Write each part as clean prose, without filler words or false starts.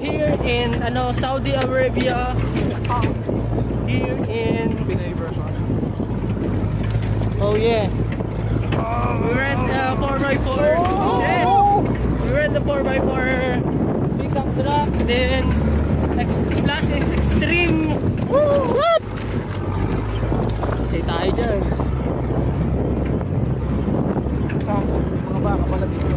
here in Saudi Arabia. Here in oh yeah. We rent the 4x4. Shit. We rent the 4x4 pickup truck. Then plus extreme. What? Hey tayo dyan. Mga baka pala dito.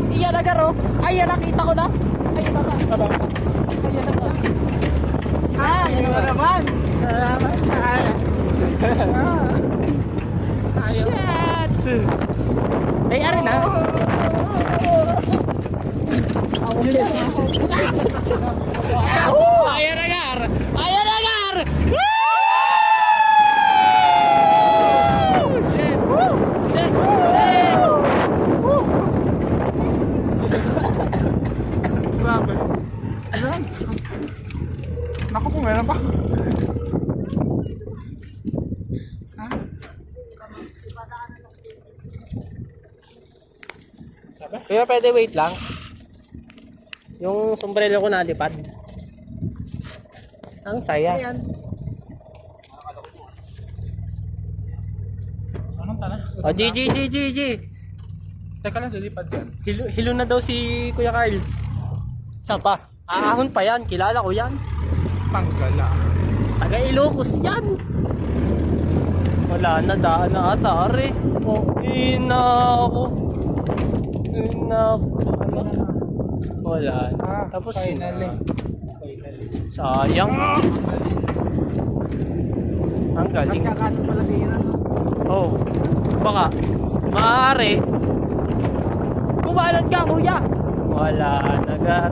Iyan na garo. Ayan nakita ko na. Ayan na ka. Ayan na ka. Ayan na naman. Shit. Ay, ari na. Ayan na gar. Ayan na gar. Shit. Shit. Grabe. Ayan. Naku po, meron pa. Kaya pwede wait lang. Yung sombrero ko nalipad. Ang saya. Anong tana? Oh, G. Teka lang, lilipad yan. Hilo na daw si Kuya Carl. Saan pa? Aahon pa yan. Kilala ko yan. Panggala. Taga Ilocos yan. Wala na, daan na ata, are. Oh, ina ko. Wala. Tapos finally. sayang. Ang galing. Mas kakato pala din yan. Oh. Baka maaari. Kumalat ka, kuya. Wala na gar.